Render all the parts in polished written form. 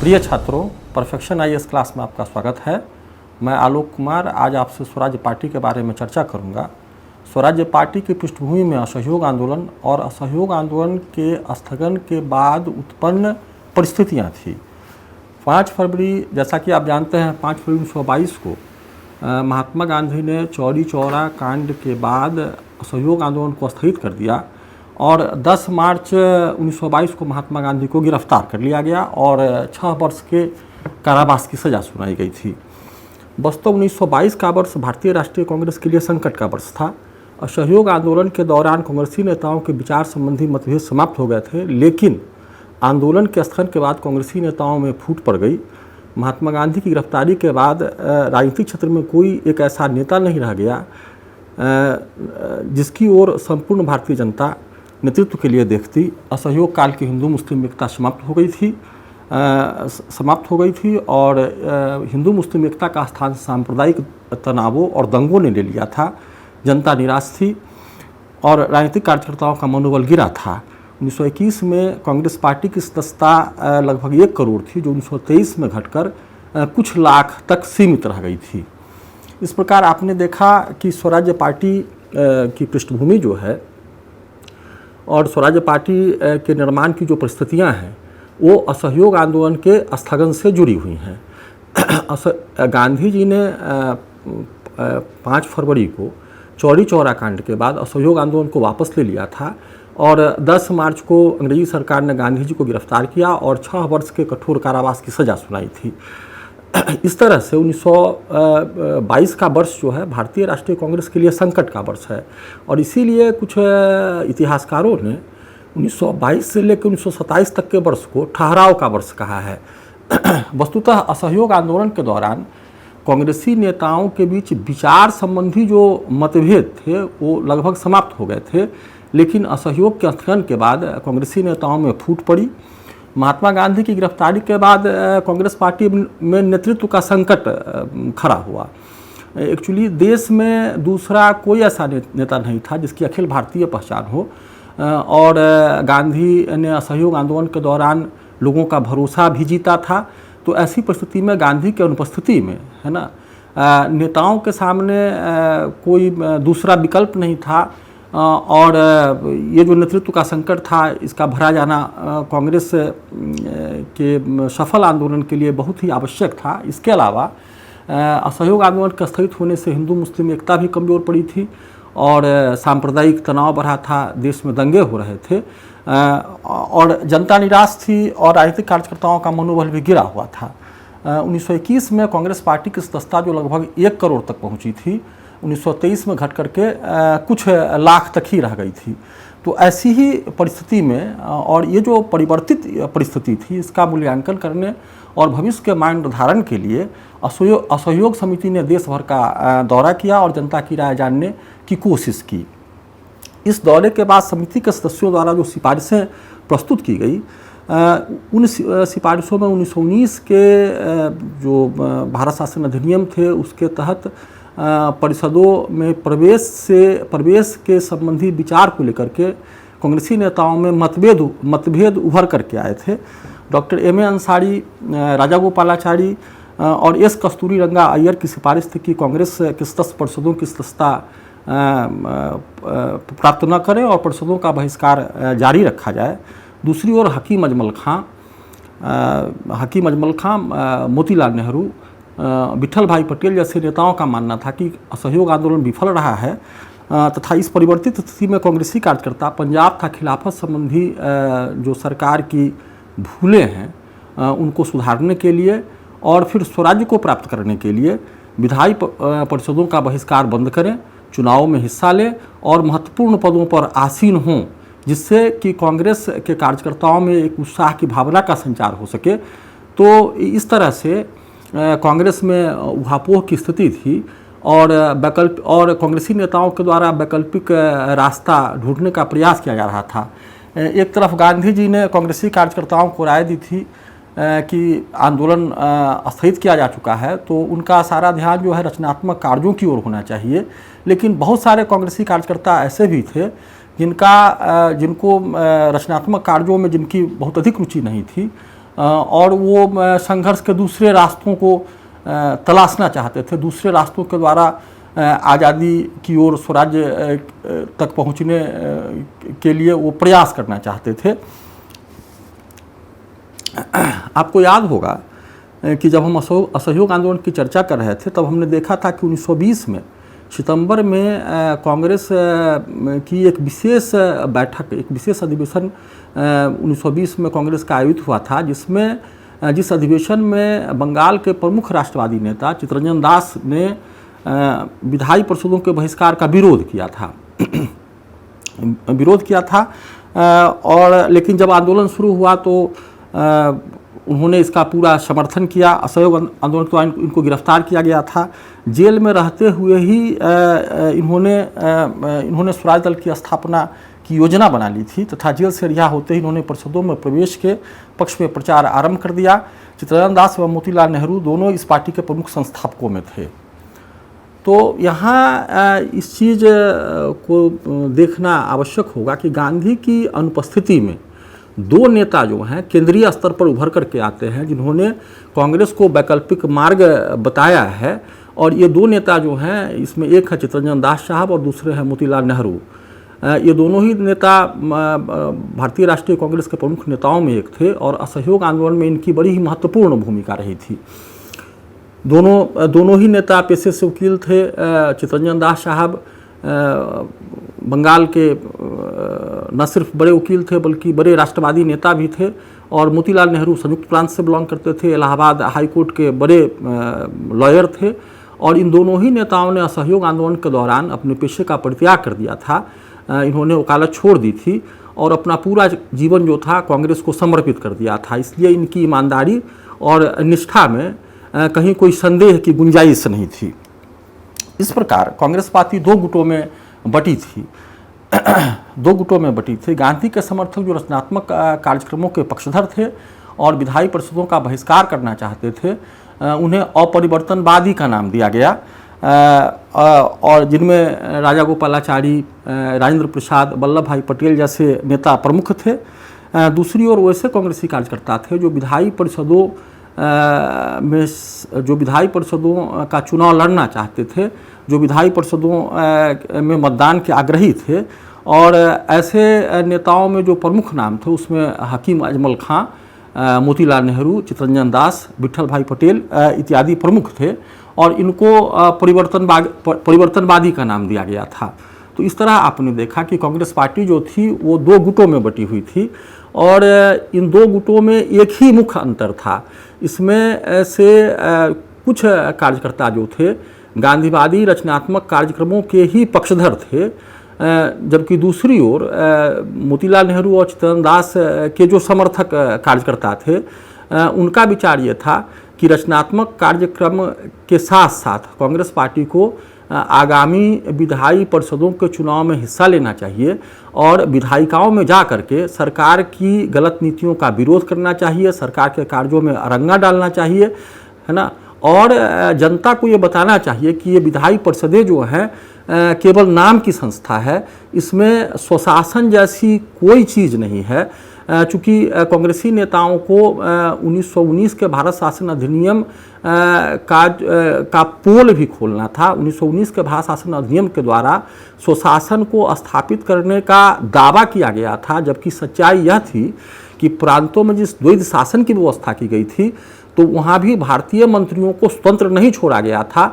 प्रिय छात्रों, perfection IAS class में आपका स्वागत है। मैं आलोक कुमार आज आपसे स्वराज्य पार्टी के बारे में चर्चा करूंगा। स्वराज्य पार्टी की पृष्ठभूमि में असहयोग आंदोलन और असहयोग आंदोलन के स्थगन के बाद उत्पन्न परिस्थितियां थी। 5 फरवरी, जैसा कि आप जानते हैं, 5 फरवरी 1922 को महात्मा गांधी ने चौरी चौरा कांड के बाद असहयोग आंदोलन को स्थगित कर दिया और 10 मार्च 1922 को महात्मा गांधी को गिरफ्तार कर लिया गया और 6 वर्ष के कारावास की सज़ा सुनाई गई थी। वस्तुतः 1922 का वर्ष भारतीय राष्ट्रीय कांग्रेस के लिए संकट का वर्ष था। असहयोग आंदोलन के दौरान कांग्रेसी नेताओं के विचार संबंधी मतभेद समाप्त हो गए थे, लेकिन आंदोलन के स्थगन के बाद कांग्रेसी नेताओं में फूट पड़ गई। महात्मा गांधी की गिरफ्तारी के बाद राजनीतिक क्षेत्र में कोई एक ऐसा नेता नहीं रह गया जिसकी ओर संपूर्ण भारतीय जनता नेतृत्व के लिए देखती। असहयोग काल की हिंदू मुस्लिम एकता समाप्त हो गई थी और हिंदू मुस्लिम एकता का स्थान सांप्रदायिक तनावों और दंगों ने ले लिया था। जनता निराश थी और राजनीतिक कार्यकर्ताओं का मनोबल गिरा था। 1921 में कांग्रेस पार्टी की सदस्यता लगभग 1 करोड़ थी, जो 1923 में घटकर कुछ लाख तक सीमित रह गई थी। इस प्रकार आपने देखा कि स्वराज्य पार्टी की पृष्ठभूमि जो है और स्वराज्य पार्टी के निर्माण की जो परिस्थितियां हैं वो असहयोग आंदोलन के स्थगन से जुड़ी हुई हैं। गांधी जी ने 5 फरवरी को चौरी चौरा कांड के बाद असहयोग आंदोलन को वापस ले लिया था और 10 मार्च को अंग्रेजी सरकार ने गांधी जी को गिरफ्तार किया और 6 वर्ष के कठोर कारावास की सज़ा सुनाई थी। इस तरह से 1922 का वर्ष जो है भारतीय राष्ट्रीय कांग्रेस के लिए संकट का वर्ष है और इसीलिए कुछ इतिहासकारों ने 1922 से लेकर 1927 तक के वर्ष को ठहराव का वर्ष कहा है। वस्तुतः असहयोग आंदोलन के दौरान कांग्रेसी नेताओं के बीच विचार संबंधी जो मतभेद थे वो लगभग समाप्त हो गए थे, लेकिन असहयोग के स्थगन के बाद कांग्रेसी नेताओं में फूट पड़ी। महात्मा गांधी की गिरफ्तारी के बाद कांग्रेस पार्टी में नेतृत्व का संकट खड़ा हुआ। एक्चुअली देश में दूसरा कोई ऐसा नेता नहीं था जिसकी अखिल भारतीय पहचान हो और गांधी ने असहयोग आंदोलन के दौरान लोगों का भरोसा भी जीता था। तो ऐसी परिस्थिति में गांधी की अनुपस्थिति में, है ना, नेताओं के सामने कोई दूसरा विकल्प नहीं था और ये जो नेतृत्व का संकट था इसका भरा जाना कांग्रेस के सफल आंदोलन के लिए बहुत ही आवश्यक था। इसके अलावा असहयोग आंदोलन के स्थगित होने से हिंदू मुस्लिम एकता भी कमज़ोर पड़ी थी और सांप्रदायिक तनाव बढ़ा था, देश में दंगे हो रहे थे और जनता निराश थी और राजनीतिक कार्यकर्ताओं का मनोबल भी गिरा हुआ था। 1921 में कांग्रेस पार्टी की सदस्यता जो लगभग 1 करोड़ तक पहुंची थी, 1923 में घट करके कुछ लाख तक ही रह गई थी। तो ऐसी ही परिस्थिति में और ये जो परिवर्तित परिस्थिति थी इसका मूल्यांकन करने और भविष्य के मार्ग निर्धारण के लिए असहयोग समिति ने देश भर का दौरा किया और जनता की राय जानने की कोशिश की। इस दौरे के बाद समिति के सदस्यों द्वारा जो सिफारिशें प्रस्तुत की गई, उन सिफारिशों में 1919 के जो भारत शासन अधिनियम थे उसके तहत परिषदों में प्रवेश के संबंधी विचार को लेकर के कांग्रेसी नेताओं में मतभेद उभर करके आए थे। डॉक्टर एम ए अंसारी, राजा गोपालाचारी और एस कस्तूरी रंगा अय्यर की सिफारिश थी कि कांग्रेस के सदस्य परिषदों की सदस्यता प्राप्त न करें और परिषदों का बहिष्कार जारी रखा जाए। दूसरी ओर हकीम अजमल खां, मोतीलाल नेहरू, विठल भाई पटेल जैसे नेताओं का मानना था कि असहयोग आंदोलन विफल रहा है तथा इस परिवर्तित स्थिति में कांग्रेसी कार्यकर्ता पंजाब था खिलाफत संबंधी जो सरकार की भूलें हैं उनको सुधारने के लिए और फिर स्वराज्य को प्राप्त करने के लिए विधायी परिषदों का बहिष्कार बंद करें, चुनाव में हिस्सा लें और महत्वपूर्ण पदों पर आसीन हों, जिससे कि कांग्रेस के कार्यकर्ताओं में एक उत्साह की भावना का संचार हो सके। तो इस तरह से कांग्रेस में उहापोह की स्थिति थी और कांग्रेसी नेताओं के द्वारा वैकल्पिक रास्ता ढूंढने का प्रयास किया जा रहा था। एक तरफ गांधी जी ने कांग्रेसी कार्यकर्ताओं को राय दी थी कि आंदोलन स्थगित किया जा चुका है तो उनका सारा ध्यान जो है रचनात्मक कार्यों की ओर होना चाहिए, लेकिन बहुत सारे कांग्रेसी कार्यकर्ता ऐसे भी थे जिनको रचनात्मक कार्यों में जिनकी बहुत अधिक रुचि नहीं थी और वो संघर्ष के दूसरे रास्तों को तलाशना चाहते थे, दूसरे रास्तों के द्वारा आज़ादी की ओर, स्वराज्य तक पहुंचने के लिए वो प्रयास करना चाहते थे। आपको याद होगा कि जब हम असहयोग आंदोलन की चर्चा कर रहे थे तब हमने देखा था कि 1920 में सितंबर में कांग्रेस की एक विशेष बैठक, एक विशेष अधिवेशन 1920 में कांग्रेस का आयोजित हुआ था, जिसमें जिस अधिवेशन में बंगाल के प्रमुख राष्ट्रवादी नेता चित्तरंजन दास ने विधायी परिषदों के बहिष्कार का विरोध किया था और लेकिन जब आंदोलन शुरू हुआ तो उन्होंने इसका पूरा समर्थन किया। असहयोग आंदोलन के दौरान इनको गिरफ्तार किया गया था। जेल में रहते हुए ही इन्होंने स्वराज दल की स्थापना की योजना बना ली थी तथा जेल से रिहा होते ही इन्होंने परिषदों में प्रवेश के पक्ष में प्रचार आरंभ कर दिया। चित्तरंजन दास व मोतीलाल नेहरू दोनों इस पार्टी के प्रमुख संस्थापकों में थे। तो यहाँ इस चीज़ को देखना आवश्यक होगा कि गांधी की अनुपस्थिति में दो नेता जो हैं केंद्रीय स्तर पर उभर करके आते हैं, जिन्होंने कांग्रेस को वैकल्पिक मार्ग बताया है। और ये दो नेता जो हैं, इसमें एक है चित्तरंजन दास साहब और दूसरे हैं मोतीलाल नेहरू। ये दोनों ही नेता भारतीय राष्ट्रीय कांग्रेस के प्रमुख नेताओं में एक थे और असहयोग आंदोलन में इनकी बड़ी ही महत्वपूर्ण भूमिका रही थी। दोनों ही नेता पेशे से वकील थे। चित्तरंजन दास साहब बंगाल के न सिर्फ बड़े वकील थे बल्कि बड़े राष्ट्रवादी नेता भी थे और मोतीलाल नेहरू संयुक्त प्रांत से बिलोंग करते थे, इलाहाबाद हाई कोर्ट के बड़े लॉयर थे। और इन दोनों ही नेताओं ने असहयोग आंदोलन के दौरान अपने पेशे का परित्याग कर दिया था। इन्होंने वकालत छोड़ दी थी और अपना पूरा जीवन जो था कांग्रेस को समर्पित कर दिया था। इसलिए इनकी ईमानदारी और निष्ठा में कहीं कोई संदेह की गुंजाइश नहीं थी। इस प्रकार कांग्रेस पार्टी दो गुटों में बटी थी। गांधी के समर्थक जो रचनात्मक कार्यक्रमों के पक्षधर थे और विधायी परिषदों का बहिष्कार करना चाहते थे, उन्हें अपरिवर्तनवादी का नाम दिया गया और जिनमें राजा गोपालाचारी, राजेंद्र प्रसाद, वल्लभ भाई पटेल जैसे नेता प्रमुख थे। दूसरी ओर वैसे कांग्रेसी कार्यकर्ता थे जो विधायी परिषदों का चुनाव लड़ना चाहते थे, जो विधायी परिषदों में मतदान के आग्रही थे। और ऐसे नेताओं में जो प्रमुख नाम थे उसमें हकीम अजमल खां, मोतीलाल नेहरू, चित्तरंजन दास, विट्ठल भाई पटेल इत्यादि प्रमुख थे और इनको परिवर्तनवादी का नाम दिया गया था। तो इस तरह आपने देखा कि कांग्रेस पार्टी जो थी वो दो गुटों में बटी हुई थी और इन दो गुटों में एक ही मुख्य अंतर था। इसमें से कुछ कार्यकर्ता जो थे गांधीवादी रचनात्मक कार्यक्रमों के ही पक्षधर थे, जबकि दूसरी ओर मोतीलाल नेहरू और चित्तरंजन दास के जो समर्थक कार्यकर्ता थे उनका विचार ये था कि रचनात्मक कार्यक्रम के साथ साथ कांग्रेस पार्टी को आगामी विधायी परिषदों के चुनाव में हिस्सा लेना चाहिए और विधायिकाओं में जा करके सरकार की गलत नीतियों का विरोध करना चाहिए, सरकार के कार्यों में अरंगा डालना चाहिए, है ना। और जनता को ये बताना चाहिए कि ये विधायी परिषदें जो हैं केवल नाम की संस्था है, इसमें स्वशासन जैसी कोई चीज़ नहीं है। चूँकि कांग्रेसी नेताओं को 1919 के भारत शासन अधिनियम का पोल भी खोलना था। 1919 के भारत शासन अधिनियम के द्वारा स्वशासन को स्थापित करने का दावा किया गया था, जबकि सच्चाई यह थी कि प्रांतों में जिस द्वैध शासन की व्यवस्था की गई थी तो वहाँ भी भारतीय मंत्रियों को स्वतंत्र नहीं छोड़ा गया था।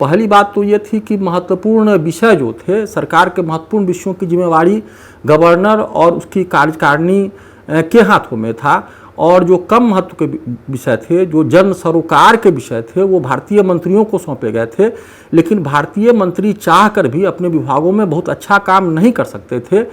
पहली बात तो ये थी कि महत्वपूर्ण विषय जो थे, सरकार के महत्वपूर्ण विषयों की जिम्मेवारी गवर्नर और उसकी कार्यकारिणी के हाथों में था और जो कम महत्व के विषय थे, जो जन सरोकार के विषय थे, वो भारतीय मंत्रियों को सौंपे गए थे। लेकिन भारतीय मंत्री चाहकर भी अपने विभागों में बहुत अच्छा काम नहीं कर सकते थे,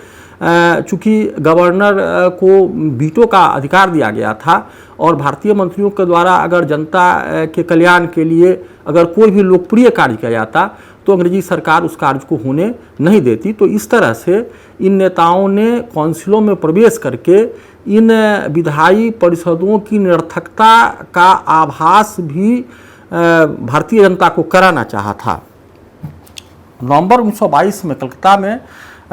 चूँकि गवर्नर को वीटो का अधिकार दिया गया था और भारतीय मंत्रियों के द्वारा अगर जनता के कल्याण के लिए अगर कोई भी लोकप्रिय कार्य किया जाता तो अंग्रेजी सरकार उस कार्य को होने नहीं देती। तो इस तरह से इन नेताओं ने काउंसिलों में प्रवेश करके इन विधायी परिषदों की निरर्थकता का आभास भी भारतीय जनता को कराना चाहा था। नवंबर 1922 में कलकत्ता में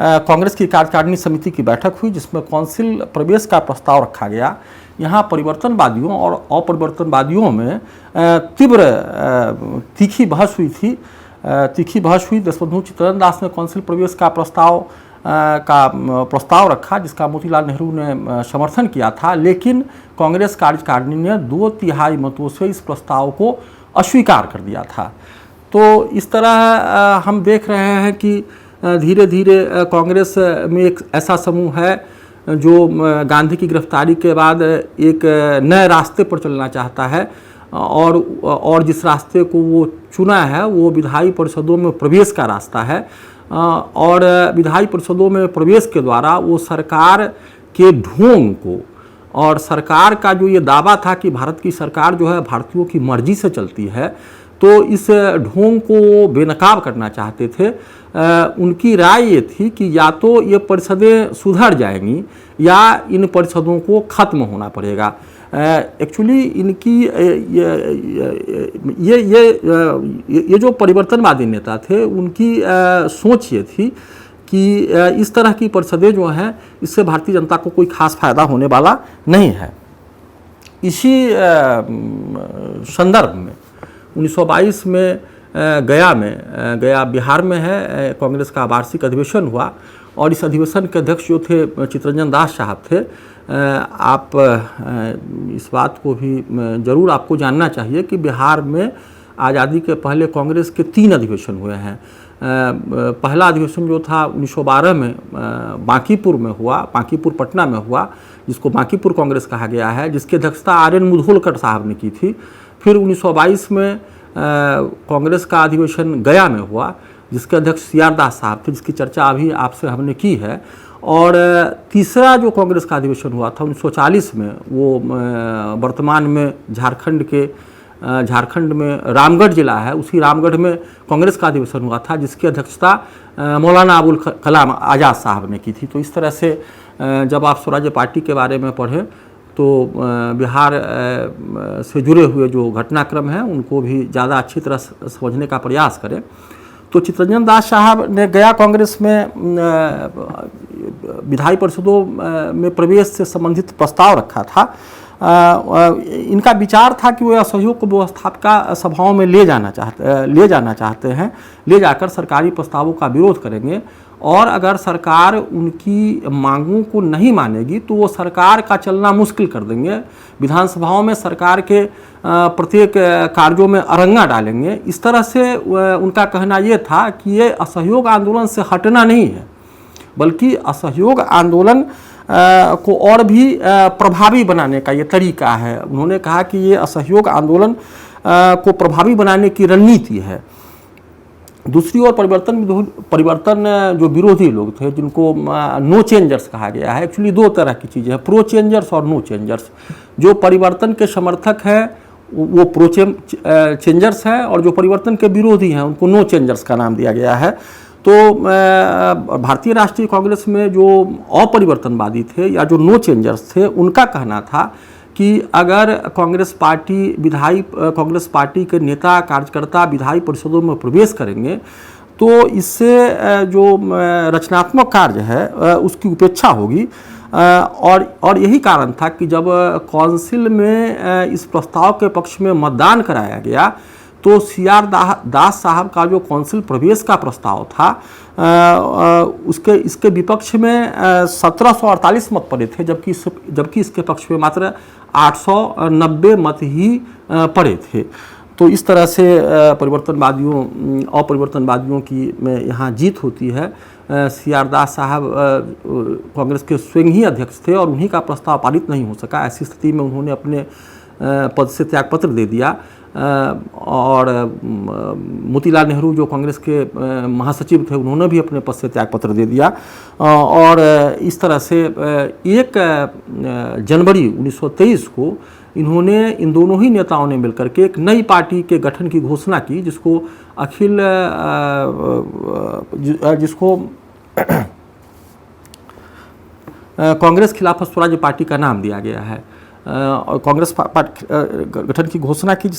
कांग्रेस की कार्यकारिणी समिति की बैठक हुई, जिसमें काउंसिल प्रवेश का प्रस्ताव रखा गया यहाँ परिवर्तनवादियों और अपरिवर्तनवादियों में तीव्र तीखी बहस हुई थी। देशबंधु चित्तरंजन दास ने काउंसिल प्रवेश का प्रस्ताव रखा, जिसका मोतीलाल नेहरू ने समर्थन किया था, लेकिन कांग्रेस कार्यकारिणी ने 2/3 मतों से इस प्रस्ताव को अस्वीकार कर दिया था। तो इस तरह हम देख रहे हैं कि धीरे धीरे कांग्रेस में एक ऐसा समूह है जो गांधी की गिरफ्तारी के बाद एक नए रास्ते पर चलना चाहता है, और जिस रास्ते को वो चुना है वो विधायी परिषदों में प्रवेश का रास्ता है। और विधायी परिषदों में प्रवेश के द्वारा वो सरकार के ढोंग को, और सरकार का जो ये दावा था कि भारत की सरकार जो है भारतीयों की मर्जी से चलती है, तो इस ढोंग को बेनकाब करना चाहते थे। उनकी राय ये थी कि या तो ये परिषदें सुधर जाएंगी या इन परिषदों को ख़त्म होना पड़ेगा। एक्चुअली इनकी ये जो परिवर्तनवादी नेता थे, उनकी सोच ये थी कि इस तरह की परिषदें जो हैं, इससे भारतीय जनता को कोई खास फायदा होने वाला नहीं है। इसी संदर्भ में 1922 में गया बिहार में है, कांग्रेस का वार्षिक अधिवेशन हुआ, और इस अधिवेशन के अध्यक्ष जो थे चित्तरंजन दास साहब थे। आप इस बात को भी ज़रूर आपको जानना चाहिए कि बिहार में आज़ादी के पहले कांग्रेस के 3 अधिवेशन हुए हैं। पहला अधिवेशन जो था 1912 में बांकीपुर में हुआ, बांकीपुर पटना में हुआ, जिसको बांकीपुर कांग्रेस कहा गया है, जिसकी अध्यक्षता आर.एन. मुधोलकर साहब ने की थी। फिर 1922 में कांग्रेस का अधिवेशन गया में हुआ, जिसके अध्यक्ष सी.आर. दास साहब थे, जिसकी चर्चा अभी आपसे हमने की है। और तीसरा जो कांग्रेस का अधिवेशन हुआ था 1940 में, वो वर्तमान में झारखंड में रामगढ़ जिला है, उसी रामगढ़ में कांग्रेस का अधिवेशन हुआ था, जिसकी अध्यक्षता मौलाना अबुल कलाम आज़ाद साहब ने की थी। तो इस तरह से जब आप स्वराज्य पार्टी के बारे में पढ़ें तो बिहार से जुड़े हुए जो घटनाक्रम हैं उनको भी ज़्यादा अच्छी तरह समझने का प्रयास करें। तो चित्तरंजन दास साहब ने गया कांग्रेस में विधायी परिषदों में प्रवेश से संबंधित प्रस्ताव रखा था। इनका विचार था कि वे असहयोग को व्यवस्थापिका सभाओं में ले जाना चाहते हैं, ले जाकर सरकारी प्रस्तावों का विरोध करेंगे, और अगर सरकार उनकी मांगों को नहीं मानेगी तो वो सरकार का चलना मुश्किल कर देंगे, विधानसभाओं में सरकार के प्रत्येक कार्यों में अरंगा डालेंगे। इस तरह से उनका कहना ये था कि ये असहयोग आंदोलन से हटना नहीं है, बल्कि असहयोग आंदोलन को और भी प्रभावी बनाने का ये तरीका है। उन्होंने कहा कि ये असहयोग आंदोलन को प्रभावी बनाने की रणनीति है। दूसरी ओर परिवर्तन जो विरोधी लोग थे, जिनको नो चेंजर्स कहा गया है, एक्चुअली 2 तरह की चीज़ें हैं, प्रो चेंजर्स और नो चेंजर्स। जो परिवर्तन के समर्थक हैं वो प्रो चेंजर्स हैं, और जो परिवर्तन के विरोधी हैं उनको नो चेंजर्स का नाम दिया गया है। तो भारतीय राष्ट्रीय कांग्रेस में जो अपरिवर्तनवादी थे या जो नो चेंजर्स थे, उनका कहना था कि अगर कांग्रेस पार्टी के नेता कार्यकर्ता विधायी परिषदों में प्रवेश करेंगे तो इससे जो रचनात्मक कार्य है उसकी उपेक्षा होगी। और यही कारण था कि जब काउंसिल में इस प्रस्ताव के पक्ष में मतदान कराया गया तो सी.आर. दास साहब का जो काउंसिल प्रवेश का प्रस्ताव था इसके विपक्ष में 1748 मत पड़े थे, जबकि इसके पक्ष में मात्र 890 मत ही पड़े थे। तो इस तरह से अपरिवर्तनवादियों की में यहाँ जीत होती है। सी.आर. दास साहब कांग्रेस के स्वयं ही अध्यक्ष थे और उन्हीं का प्रस्ताव पारित नहीं हो सका। ऐसी स्थिति में उन्होंने अपने पद से त्यागपत्र दे दिया, और मोतीलाल नेहरू जो कांग्रेस के महासचिव थे उन्होंने भी अपने पद से त्यागपत्र दे दिया। और इस तरह से 1 जनवरी 1923 को इन्होंने, इन दोनों ही नेताओं ने मिलकर के एक नई पार्टी के गठन की घोषणा की, जिसको कांग्रेस खिलाफत स्वराज्य पार्टी का नाम दिया गया है। और कांग्रेस गठन की घोषणा की,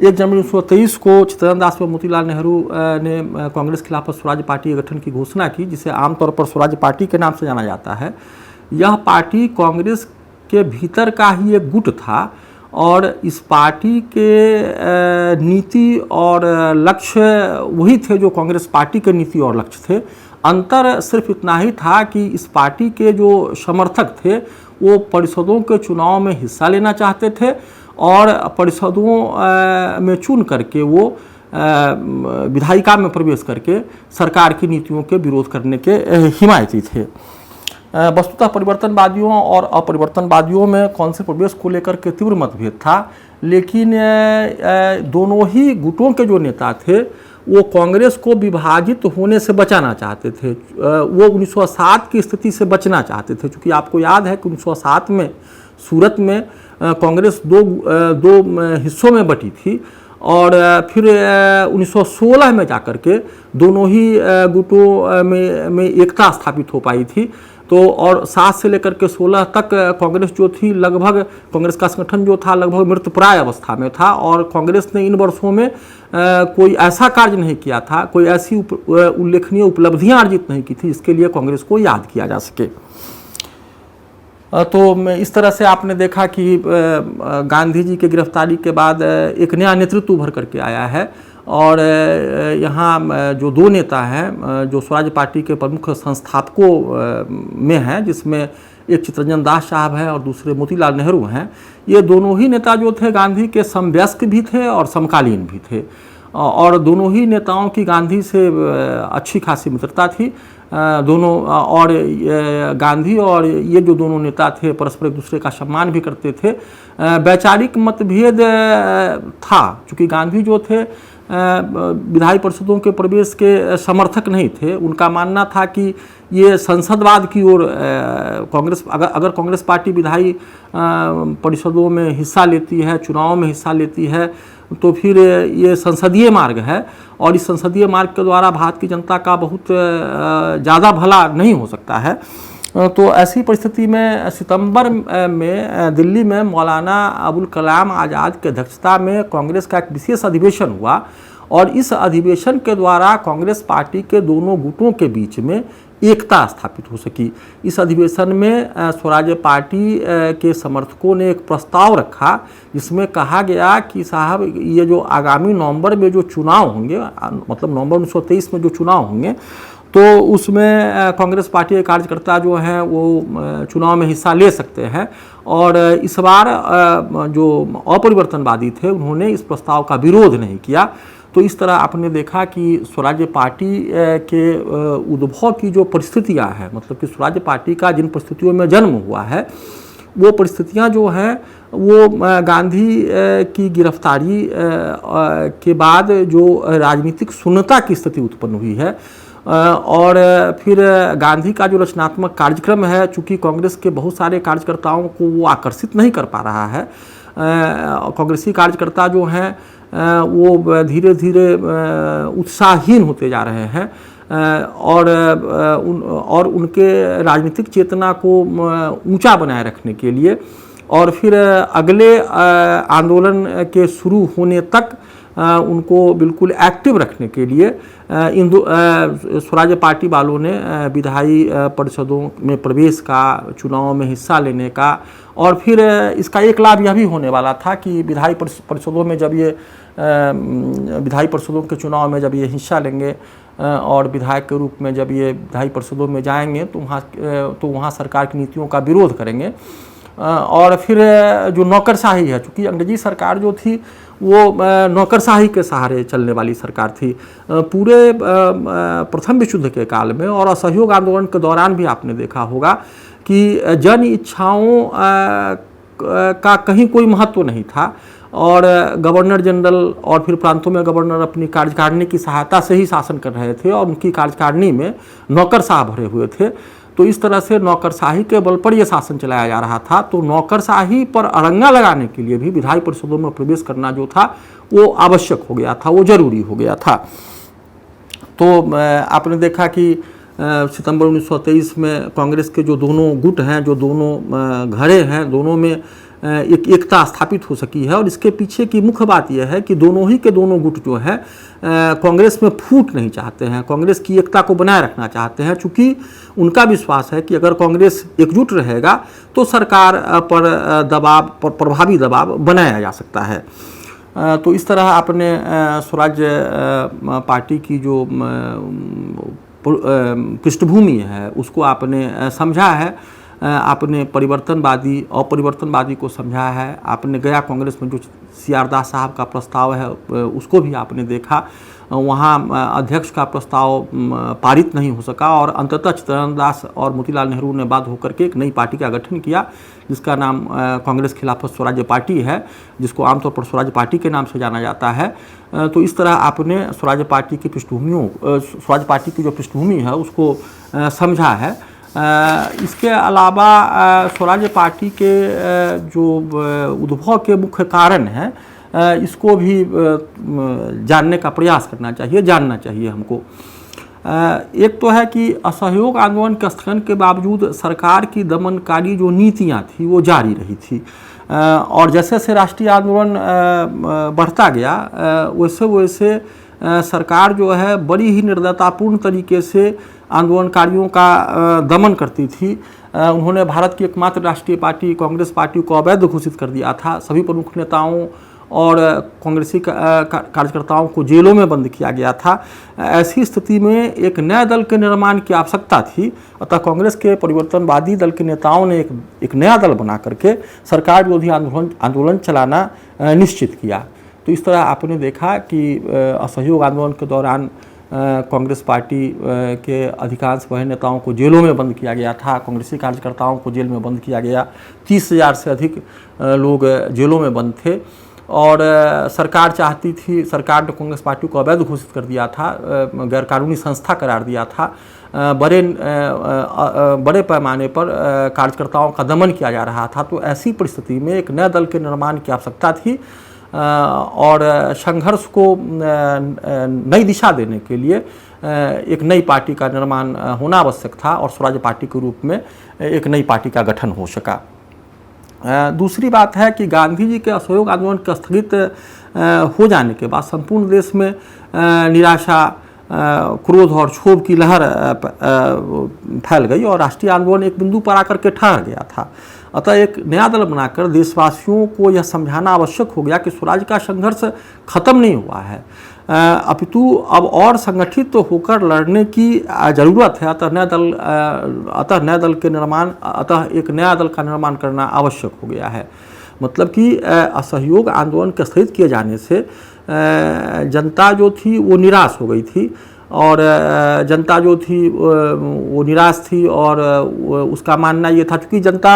1 जनवरी 1923 को चित्तरंजन दास व मोतीलाल नेहरू ने कांग्रेस खिलाफत स्वराज्य पार्टी के गठन की घोषणा की, जिसे आमतौर पर स्वराज्य पार्टी के नाम से जाना जाता है। यह पार्टी कांग्रेस के भीतर का ही एक गुट था और इस पार्टी के नीति और लक्ष्य वही थे जो कांग्रेस पार्टी के नीति और लक्ष्य थे। अंतर सिर्फ इतना ही था कि इस पार्टी के जो समर्थक थे वो परिषदों के चुनाव में हिस्सा लेना चाहते थे और परिषदों में चुन करके वो विधायिका में प्रवेश करके सरकार की नीतियों के विरोध करने के हिमायती थे। वस्तुतः परिवर्तनवादियों और अपरिवर्तनवादियों में कौनसे प्रवेश को लेकर के तीव्र मतभेद था, लेकिन दोनों ही गुटों के जो नेता थे वो कांग्रेस को विभाजित होने से बचाना चाहते थे। वो 1907 की स्थिति से बचना चाहते थे, क्योंकि आपको याद है कि 1907 में सूरत में कांग्रेस दो हिस्सों में बटी थी और फिर 1916 में जाकर के दोनों ही गुटों में एकता स्थापित हो पाई थी। तो और 7 से लेकर के 16 तक कांग्रेस जो थी लगभग, कांग्रेस का संगठन जो था लगभग मृतप्राय अवस्था में था और कांग्रेस ने इन वर्षों में कोई ऐसा कार्य नहीं किया था, कोई ऐसी उल्लेखनीय उपलब्धियां अर्जित नहीं की थी जिसके लिए कांग्रेस को याद किया जा सके। तो इस तरह से आपने देखा कि गांधी जी की गिरफ्तारी के बाद एक नया नेतृत्व उभर करके आया है और यहाँ जो दो नेता हैं जो स्वराज पार्टी के प्रमुख संस्थापकों में हैं, जिसमें एक चित्तरंजन दास साहब हैं और दूसरे मोतीलाल नेहरू हैं, ये दोनों ही नेता जो थे गांधी के समवयस्क भी थे और समकालीन भी थे और दोनों ही नेताओं की गांधी से अच्छी खासी मित्रता थी। दोनों और गांधी और ये जो दोनों नेता थे परस्पर एक दूसरे का सम्मान भी करते थे। वैचारिक मतभेद था, चूँकि गांधी जो थे विधायी परिषदों के प्रवेश के समर्थक नहीं थे। उनका मानना था कि ये संसदवाद की ओर कांग्रेस, अगर कांग्रेस पार्टी विधायी परिषदों में हिस्सा लेती है, चुनाव में हिस्सा लेती है, तो फिर ये संसदीय मार्ग है और इस संसदीय मार्ग के द्वारा भारत की जनता का बहुत ज़्यादा भला नहीं हो सकता है। तो ऐसी परिस्थिति में सितंबर में दिल्ली में मौलाना अबुल कलाम आज़ाद की अध्यक्षता में कांग्रेस का एक विशेष अधिवेशन हुआ और इस अधिवेशन के द्वारा कांग्रेस पार्टी के दोनों गुटों के बीच में एकता स्थापित हो सकी। इस अधिवेशन में स्वराज पार्टी के समर्थकों ने एक प्रस्ताव रखा जिसमें कहा गया कि साहब ये जो आगामी नवंबर में जो चुनाव होंगे, मतलब नवंबर 1923 में जो चुनाव होंगे, तो उसमें कांग्रेस पार्टी के कार्यकर्ता जो हैं वो चुनाव में हिस्सा ले सकते हैं और इस बार जो अपरिवर्तनवादी थे उन्होंने इस प्रस्ताव का विरोध नहीं किया। तो इस तरह आपने देखा कि स्वराज पार्टी के उद्भव की जो परिस्थितियां हैं, मतलब कि स्वराज पार्टी का जिन परिस्थितियों में जन्म हुआ है वो परिस्थितियां जो हैं वो गांधी की गिरफ्तारी के बाद जो राजनीतिक शून्यता की स्थिति उत्पन्न हुई है और फिर गांधी का जो रचनात्मक कार्यक्रम है, चूँकि कांग्रेस के बहुत सारे कार्यकर्ताओं को वो आकर्षित नहीं कर पा रहा है। कांग्रेसी कार्यकर्ता जो हैं वो धीरे धीरे उत्साहहीन होते जा रहे हैं और उनके राजनीतिक चेतना को ऊंचा बनाए रखने के लिए और फिर अगले आंदोलन के शुरू होने तक उनको बिल्कुल एक्टिव रखने के लिए स्वराज पार्टी वालों ने विधायी परिषदों में प्रवेश का, चुनाव में हिस्सा लेने का और फिर इसका एक लाभ यह भी होने वाला था कि विधायी परिषदों में जब ये विधायी परिषदों के चुनाव में जब ये हिस्सा लेंगे और विधायक के रूप में जब ये विधायी परिषदों में जाएंगे तो वहाँ सरकार की नीतियों का विरोध करेंगे और फिर जो नौकरशाही है, चूँकि अंग्रेजी सरकार जो थी वो नौकरशाही के सहारे चलने वाली सरकार थी। पूरे प्रथम विश्व युद्ध के काल में और असहयोग आंदोलन के दौरान भी आपने देखा होगा कि जन इच्छाओं का कहीं कोई महत्व नहीं था और गवर्नर जनरल और फिर प्रांतों में गवर्नर अपनी कार्यकारिणी की सहायता से ही शासन कर रहे थे और उनकी कार्यकारिणी में नौकरशाह भरे हुए थे। तो इस तरह से नौकरशाही के बल पर यह शासन चलाया जा रहा था। तो नौकरशाही पर अड़ंगा लगाने के लिए भी विधायी परिषदों में प्रवेश करना जो था वो आवश्यक हो गया था, वो जरूरी हो गया था। तो आपने देखा कि सितंबर 1923 में कांग्रेस के जो दोनों गुट हैं, जो दोनों घड़े हैं, दोनों में एक एकता स्थापित हो सकी है। और इसके पीछे की मुख्य बात यह है कि दोनों ही के दोनों गुट जो है कांग्रेस में फूट नहीं चाहते हैं, कांग्रेस की एकता को बनाए रखना चाहते हैं, चूँकि उनका विश्वास है कि अगर कांग्रेस एकजुट रहेगा तो सरकार पर दबाव, प्रभावी दबाव बनाया जा सकता है। तो इस तरह आपने स्वराज पार्टी की जो पृष्ठभूमि है उसको आपने समझा है, आपने परिवर्तनवादी अपरिवर्तनवादी को समझा है, आपने गया कांग्रेस में जो CR दास साहब का प्रस्ताव है उसको भी आपने देखा, वहाँ अध्यक्ष का प्रस्ताव पारित नहीं हो सका और अंततः चित्तरंजन दास और मोतीलाल नेहरू ने बाध्य होकर के एक नई पार्टी का गठन किया जिसका नाम कांग्रेस खिलाफत स्वराज्य पार्टी है, जिसको आमतौर पर स्वराज्य पार्टी के नाम से जाना जाता है। तो इस तरह आपने स्वराज्य पार्टी की स्वराज्य पार्टी की जो पृष्ठभूमि है उसको समझा है। इसके अलावा स्वराज्य पार्टी के जो उद्भव के मुख्य कारण हैं इसको भी जानने का प्रयास करना चाहिए, जानना चाहिए हमको। एक तो है कि असहयोग आंदोलन के स्थगन के बावजूद सरकार की दमनकारी जो नीतियां थी वो जारी रही थी और जैसे जैसे राष्ट्रीय आंदोलन बढ़ता गया वैसे वैसे सरकार जो है बड़ी ही निर्दयतापूर्ण तरीके से आंदोलनकारियों का दमन करती थी। उन्होंने भारत की एकमात्र राष्ट्रीय पार्टी कांग्रेस पार्टी को अवैध घोषित कर दिया था, सभी प्रमुख नेताओं और कांग्रेसी कार्यकर्ताओं को जेलों में बंद किया गया था। ऐसी स्थिति में एक नए दल के निर्माण की आवश्यकता थी, अतः कांग्रेस के परिवर्तनवादी दल के नेताओं ने एक नया दल बना करके सरकार विरोधी आंदोलन चलाना निश्चित किया। तो इस तरह आपने देखा कि असहयोग आंदोलन के दौरान कांग्रेस पार्टी के अधिकांश बड़े नेताओं को जेलों में बंद किया गया था, कांग्रेसी कार्यकर्ताओं को जेल में बंद किया गया, 30,000 से अधिक लोग जेलों में बंद थे और सरकार चाहती थी, सरकार ने कांग्रेस पार्टी को अवैध घोषित कर दिया था, गैरकानूनी संस्था करार दिया था, बड़े पैमाने पर कार्यकर्ताओं का दमन किया जा रहा था। तो ऐसी परिस्थिति में एक नए दल के निर्माण की आवश्यकता थी और संघर्ष को नई दिशा देने के लिए एक नई पार्टी का निर्माण होना आवश्यक था और स्वराज पार्टी के रूप में एक नई पार्टी का गठन हो सका। दूसरी बात है कि गांधी जी के असहयोग आंदोलन के स्थगित हो जाने के बाद संपूर्ण देश में निराशा, क्रोध और क्षोभ की लहर फैल गई और राष्ट्रीय आंदोलन एक बिंदु पर आकर के ठहर गया था। अतः एक नया दल बनाकर देशवासियों को यह समझाना आवश्यक हो गया कि स्वराज का संघर्ष खत्म नहीं हुआ है, अपितु अब और संगठित तो होकर लड़ने की ज़रूरत है। अतः एक नया दल का निर्माण करना आवश्यक हो गया है। मतलब कि असहयोग आंदोलन के स्थगित किए जाने से जनता जो थी वो निराश हो गई थी और जनता जो थी वो निराश थी और उसका मानना ये था कि जनता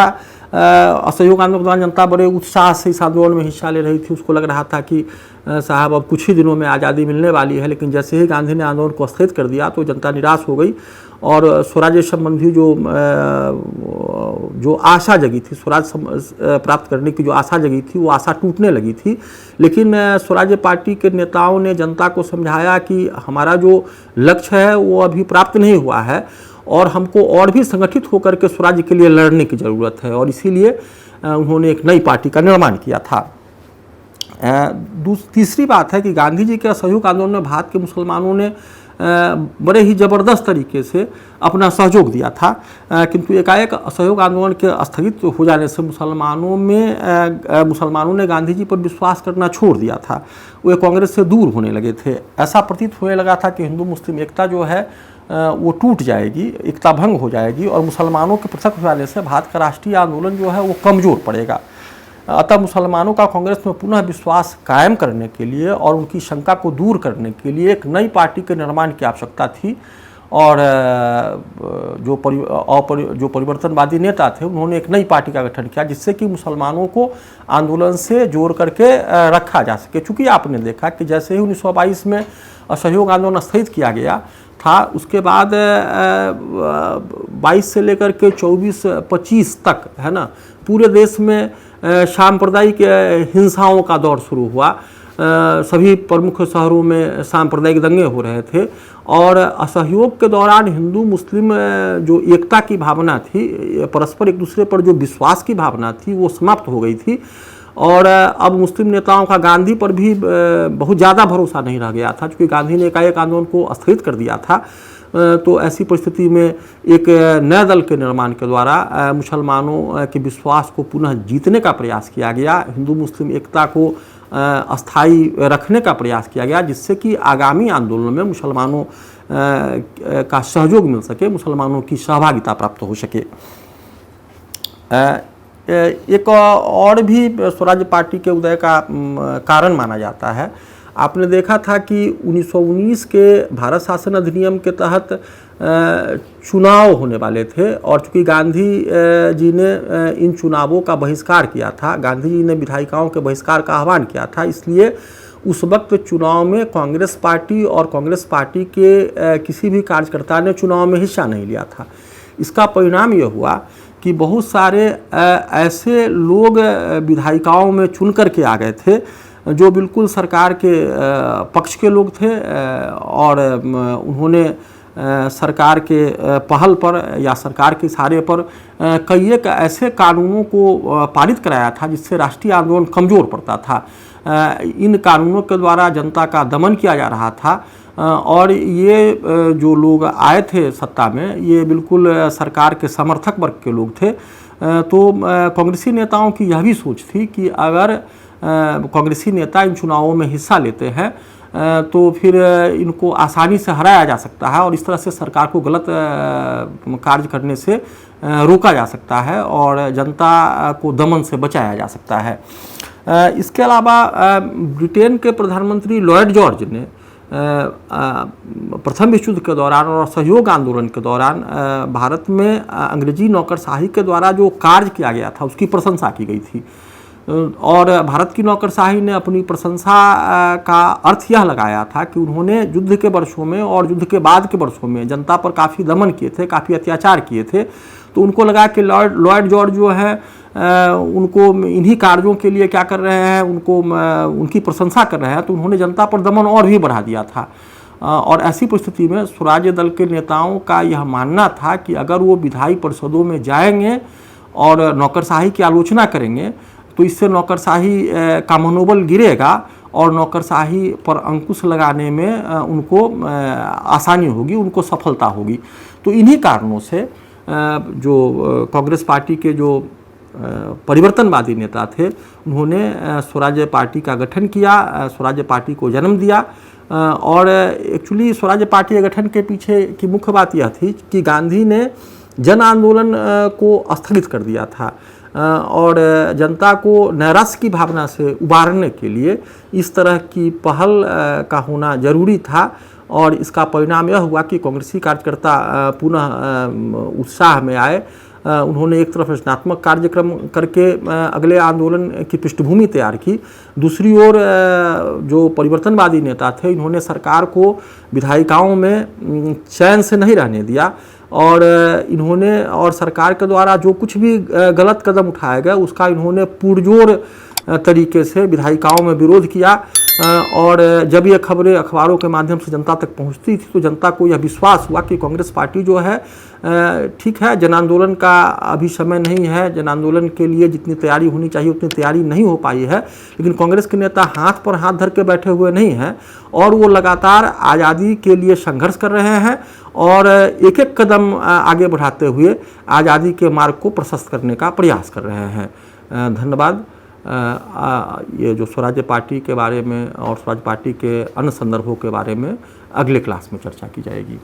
असहयोग आंदोलन के दौरान जनता बड़े उत्साह से इस आंदोलन में हिस्सा ले रही थी। उसको लग रहा था कि साहब अब कुछ ही दिनों में आज़ादी मिलने वाली है, लेकिन जैसे ही गांधी ने आंदोलन को स्थगित कर दिया तो जनता निराश हो गई और स्वराज्य संबंधी जो आशा जगी थी, स्वराज प्राप्त करने की जो आशा जगी थी वो आशा टूटने लगी थी। लेकिन स्वराज्य पार्टी के नेताओं ने जनता को समझाया कि हमारा जो लक्ष्य है वो अभी प्राप्त नहीं हुआ है और हमको और भी संगठित होकर के स्वराज्य के लिए लड़ने की ज़रूरत है और इसीलिए उन्होंने एक नई पार्टी का निर्माण किया था। तीसरी बात है कि गांधी जी के असहयोग आंदोलन में भारत के मुसलमानों ने बड़े ही ज़बरदस्त तरीके से अपना सहयोग दिया था, किंतु एकाएक असहयोग आंदोलन के स्थगित हो जाने से मुसलमानों ने गांधी जी पर विश्वास करना छोड़ दिया था, वे कांग्रेस से दूर होने लगे थे। ऐसा प्रतीत होने लगा था कि हिंदू मुस्लिम एकता जो है वो टूट जाएगी, एकता भंग हो जाएगी और मुसलमानों के पृथक हो जाने से भारत का राष्ट्रीय आंदोलन जो है वो कमज़ोर पड़ेगा। अतः मुसलमानों का कांग्रेस में पुनः विश्वास कायम करने के लिए और उनकी शंका को दूर करने के लिए एक नई पार्टी के निर्माण की आवश्यकता थी और जो परिवर्तनवादी नेता थे उन्होंने एक नई पार्टी का गठन किया जिससे कि मुसलमानों को आंदोलन से जोड़ करके रखा जा सके। चूँकि आपने देखा कि जैसे ही 1922 में असहयोग आंदोलन स्थगित किया गया था, उसके बाद 22 से लेकर के 24-25 तक है ना, पूरे देश में सांप्रदायिक हिंसाओं का दौर शुरू हुआ। सभी प्रमुख शहरों में सांप्रदायिक दंगे हो रहे थे और असहयोग के दौरान हिंदू मुस्लिम जो एकता की भावना थी, परस्पर एक दूसरे पर जो विश्वास की भावना थी, वो समाप्त हो गई थी। और अब मुस्लिम नेताओं का गांधी पर भी बहुत ज़्यादा भरोसा नहीं रह गया था, क्योंकि गांधी ने एकाएक आंदोलन को स्थगित कर दिया था। तो ऐसी परिस्थिति में एक नए दल के निर्माण के द्वारा मुसलमानों के विश्वास को पुनः जीतने का प्रयास किया गया, हिंदू मुस्लिम एकता को अस्थायी रखने का प्रयास किया गया, जिससे कि आगामी आंदोलन में मुसलमानों का सहयोग मिल सके, मुसलमानों की सहभागिता प्राप्त हो सके। एक और भी स्वराज्य पार्टी के उदय का कारण माना जाता है। आपने देखा था कि 1919 के भारत शासन अधिनियम के तहत चुनाव होने वाले थे और चूँकि गांधी जी ने इन चुनावों का बहिष्कार किया था, गांधी जी ने विधायिकाओं के बहिष्कार का आह्वान किया था, इसलिए उस वक्त चुनाव में कांग्रेस पार्टी और कांग्रेस पार्टी के किसी भी कार्यकर्ता ने चुनाव में हिस्सा नहीं लिया था। इसका परिणाम यह हुआ कि बहुत सारे ऐसे लोग विधायिकाओं में चुन करके आ गए थे जो बिल्कुल सरकार के पक्ष के लोग थे और उन्होंने सरकार के पहल पर या सरकार के इशारे पर कई एक ऐसे कानूनों को पारित कराया था जिससे राष्ट्रीय आंदोलन कमज़ोर पड़ता था। इन कानूनों के द्वारा जनता का दमन किया जा रहा था और ये जो लोग आए थे सत्ता में, ये बिल्कुल सरकार के समर्थक वर्ग के लोग थे। तो कांग्रेसी नेताओं की यह भी सोच थी कि अगर कांग्रेसी नेता इन चुनावों में हिस्सा लेते हैं तो फिर इनको आसानी से हराया जा सकता है और इस तरह से सरकार को गलत कार्य करने से रोका जा सकता है और जनता को दमन से बचाया जा सकता है। इसके अलावा ब्रिटेन के प्रधानमंत्री लॉयड जॉर्ज ने प्रथम विश्व युद्ध के दौरान और असहयोग आंदोलन के दौरान भारत में अंग्रेजी नौकरशाही के द्वारा जो कार्य किया गया था उसकी प्रशंसा की गई थी और भारत की नौकरशाही ने अपनी प्रशंसा का अर्थ यह लगाया था कि उन्होंने युद्ध के वर्षों में और युद्ध के बाद के वर्षों में जनता पर काफ़ी दमन किए थे, काफ़ी अत्याचार किए थे। तो उनको लगा कि लॉयड जॉर्ज जो है उनको इन्हीं कार्यों के लिए क्या कर रहे हैं, उनको उनकी प्रशंसा कर रहे हैं, तो उन्होंने जनता पर दमन और भी बढ़ा दिया था। और ऐसी परिस्थिति में स्वराज्य दल के नेताओं का यह मानना था कि अगर वो विधायी परिषदों में जाएंगे और नौकरशाही की आलोचना करेंगे तो इससे नौकरशाही का मनोबल गिरेगा और नौकरशाही पर अंकुश लगाने में उनको आसानी होगी, उनको सफलता होगी। तो इन्हीं कारणों से जो कांग्रेस पार्टी के जो परिवर्तनवादी नेता थे उन्होंने स्वराज्य पार्टी का गठन किया, स्वराज्य पार्टी को जन्म दिया। और एक्चुअली स्वराज्य पार्टी के गठन के पीछे की मुख्य बात यह थी कि गांधी ने जन आंदोलन को स्थगित कर दिया था और जनता को नैराश्य की भावना से उबारने के लिए इस तरह की पहल का होना जरूरी था और इसका परिणाम यह हुआ कि कांग्रेसी कार्यकर्ता पुनः उत्साह में आए। उन्होंने एक तरफ रचनात्मक कार्यक्रम करके अगले आंदोलन की पृष्ठभूमि तैयार की, दूसरी ओर जो परिवर्तनवादी नेता थे इन्होंने सरकार को विधायिकाओं में चैन से नहीं रहने दिया और इन्होंने और सरकार के द्वारा जो कुछ भी गलत कदम उठाया गया उसका इन्होंने पुरजोर तरीके से विधायिकाओं में विरोध किया। और जब ये खबरें अखबारों के माध्यम से जनता तक पहुंचती थी तो जनता को यह विश्वास हुआ कि कांग्रेस पार्टी जो है ठीक है, जन आंदोलन का अभी समय नहीं है, जन आंदोलन के लिए जितनी तैयारी होनी चाहिए उतनी तैयारी नहीं हो पाई है, लेकिन कांग्रेस के नेता हाथ पर हाथ धर के बैठे हुए नहीं हैं और वो लगातार आज़ादी के लिए संघर्ष कर रहे हैं और एक एक कदम आगे बढ़ाते हुए आज़ादी के मार्ग को प्रशस्त करने का प्रयास कर रहे हैं। धन्यवाद। ये जो स्वराज्य पार्टी के बारे में और स्वराज्य पार्टी के अन्य संदर्भों के बारे में अगले क्लास में चर्चा की जाएगी।